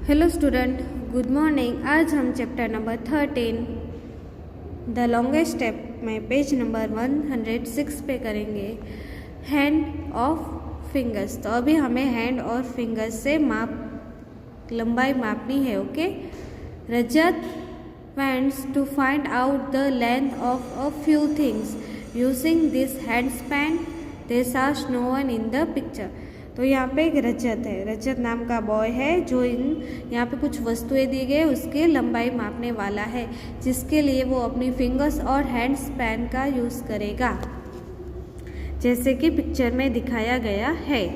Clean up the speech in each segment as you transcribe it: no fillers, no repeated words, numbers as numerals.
Hello student, good morning. आज हम chapter number 13 the longest step में पेज नंबर 106 पे करेंगे हैंड ऑफ फिंगर्स। तो अभी हमें हैंड और फिंगर्स से लंबाई मापनी है। Okay. Rajat wants to find out the length of a few things using this hand span. There is no one in the picture. तो यहाँ पे एक रजत है, रजत नाम का बॉय है जो यहाँ पे कुछ वस्तुएं दी गई उसके लंबाई मापने वाला है, जिसके लिए वो अपनी फिंगर्स और हैंड स्पैन का यूज़ करेगा, जैसे कि पिक्चर में दिखाया गया है।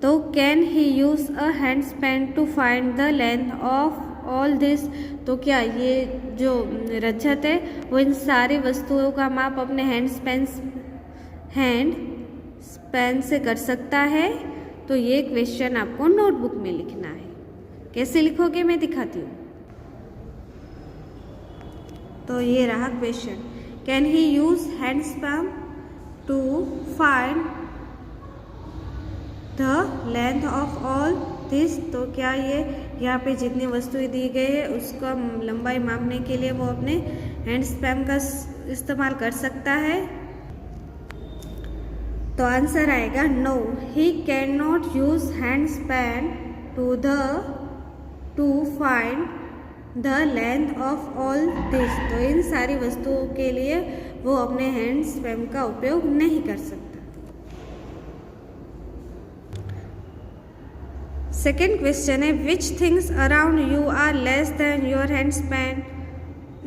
तो can he use a hand span to find the length of all this. तो क्या ये जो रजत है वो इन सारी वस्तुओं का माप अपने हैंड स्पैन से कर सकता है? तो ये क्वेश्चन आपको नोटबुक में लिखना है। कैसे लिखोगे मैं दिखाती हूँ। तो ये रहा question, can he use hand span to find the length of all this. तो क्या ये यहाँ पे जितनी वस्तुएं दी गई है उसका लंबाई मापने के लिए वो अपने हैंड स्पैन का इस्तेमाल कर सकता है? तो आंसर आएगा no, he can not use hand span to find the length of all this. तो इन सारी वस्तुओं के लिए वो अपने हैंड स्पैन का उपयोग नहीं कर सकता। सेकेंड क्वेश्चन है, which things around you are less than your hand span,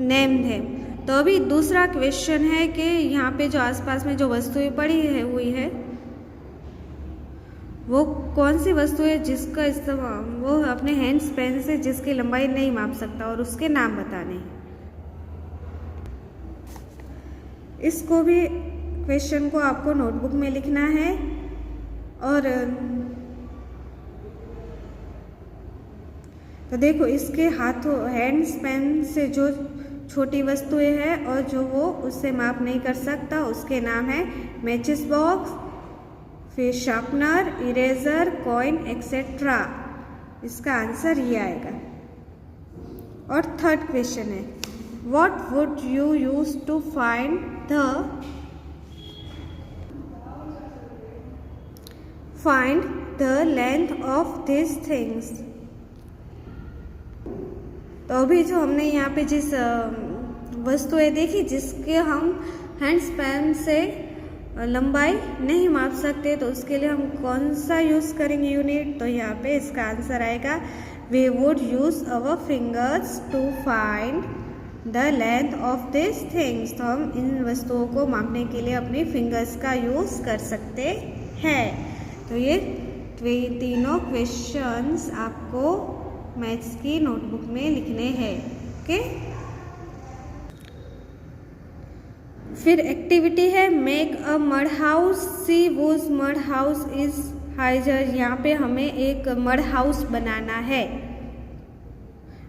name them. तो अभी दूसरा क्वेश्चन है कि यहाँ पे जो आसपास में जो वस्तुएं पड़ी हुई है वो कौन सी वस्तु है जिसका इस्तेमाल वो अपने हैंड स्पैन से जिसकी लंबाई नहीं माप सकता, और उसके नाम बताने हैं। इसको भी क्वेश्चन को आपको नोटबुक में लिखना है। और तो देखो, इसके हाथों हैंड स्पैन से जो छोटी वस्तुएं हैं और जो वो उससे माप नहीं कर सकता, उसके नाम है मैचिस बॉक्स, फिर शार्पनर, इरेजर, कॉइन एक्सेट्रा। इसका आंसर ये आएगा। और थर्ड क्वेश्चन है, what would you use to find the length of this things. तो अभी जो हमने यहाँ पे जिस वस्तुएं देखी जिसके हम हैंड स्पैन से लंबाई नहीं माप सकते, तो उसके लिए हम कौन सा यूज़ करेंगे यूनिट? तो यहाँ पे इसका आंसर आएगा we would use our fingers to find the length of this things. तो हम इन वस्तुओं को मापने के लिए अपनी फिंगर्स का यूज़ कर सकते हैं। तो ये तीनों क्वेश्चंस आपको मैथ्स की नोटबुक में लिखने हैं। ओके। फिर एक्टिविटी है make a mud house, see whose mud house is higher. यहाँ पे हमें एक मड हाउस बनाना है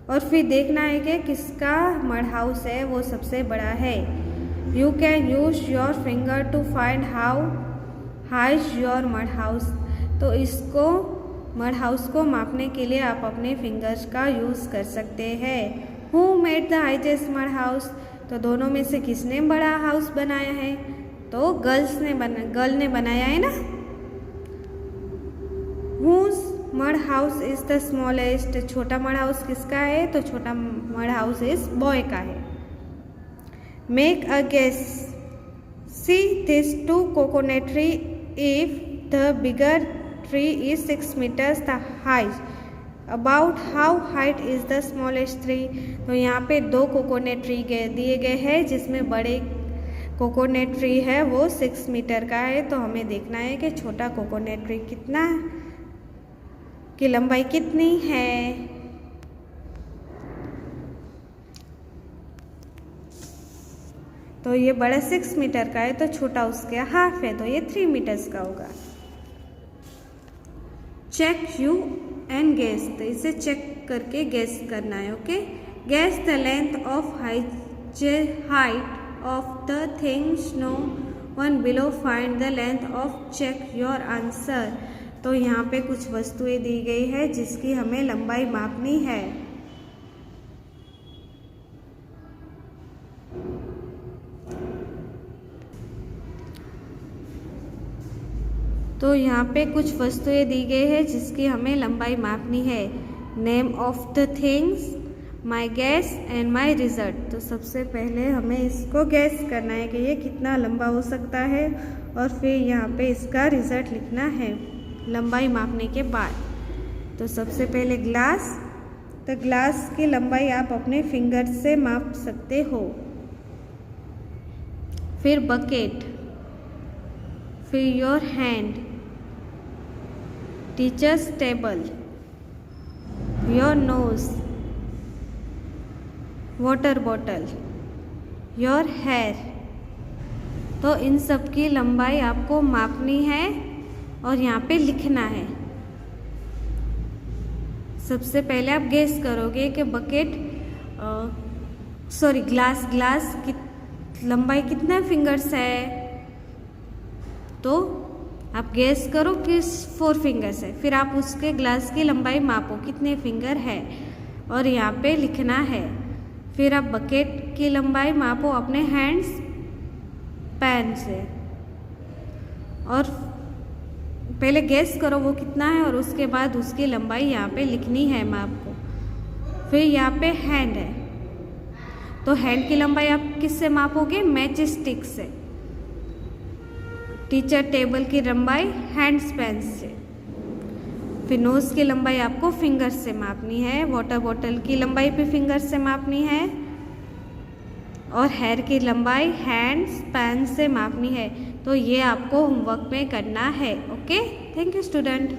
और फिर देखना है कि किसका मड हाउस है वो सबसे बड़ा है। You can use your finger to find how high's your mud house. तो इसको मड हाउस को मापने के लिए आप अपने फिंगर्स का यूज़ कर सकते हैं। Who made the highest mud house. तो दोनों में से किसने बड़ा हाउस बनाया है? तो गर्ल ने बनाया है ना। Whose mud house is the smallest. छोटा मड हाउस किसका है? तो छोटा मड हाउस इज बॉय का है। Make a guess, see this two coconut tree, if the bigger tree is 6 meters the height, about how height is the smallest tree। तो यहाँ पे 2 कोकोनट ट्री दिए गए हैं जिसमें बड़े कोकोनट ट्री है वो 6 मीटर का है। तो हमें देखना है कि छोटा कोकोनट ट्री कितना की लंबाई कितनी है। तो ये बड़ा 6 मीटर का है तो छोटा उसके हाफ है, तो ये 3 मीटर्स का होगा। Check you and guess. तो इसे चेक करके गेस करना है। Okay. Guess the length of height of the things no one below, find the length of, check your answer. तो यहाँ पे कुछ वस्तुएं दी गई है जिसकी हमें लंबाई मापनी है। तो यहाँ पे कुछ वस्तुएं दी गई है जिसकी हमें लंबाई मापनी है। Name of the things, my gas and my result. तो सबसे पहले हमें इसको गैस करना है कि ये कितना लंबा हो सकता है और फिर यहाँ पे इसका रिजल्ट लिखना है लंबाई मापने के बाद। तो सबसे पहले ग्लास, तो ग्लास की लंबाई आप अपने फिंगर से माप सकते हो। फिर बकेट, फिर your hand, teacher's table, your nose, water bottle, your hair. तो इन सब की लंबाई आपको मापनी है और यहाँ पे लिखना है। सबसे पहले आप गेस करोगे कि बकेट ग्लास की लंबाई कितने फिंगर्स है, तो आप गेस करो कि 4 फिंगर्स है। फिर आप उसके ग्लास की लंबाई मापो कितने फिंगर है और यहाँ पे लिखना है। फिर आप बकेट की लंबाई मापो अपने हैंड्स पेन से और पहले गेस करो वो कितना है और उसके बाद उसकी लंबाई यहाँ पे लिखनी है माप को। फिर यहाँ पे हैंड है, तो हैंड की लंबाई आप किससे मापोगे? मैच स्टिक से। टीचर टेबल की लंबाई हैंड्स पेन से। फिर नोज की लंबाई आपको फिंगर से मापनी है। वाटर बॉटल की लंबाई भी फिंगर से मापनी है और हेयर की लंबाई हैंड्स पेन से मापनी है। तो ये आपको होमवर्क में करना है। Okay, thank you student.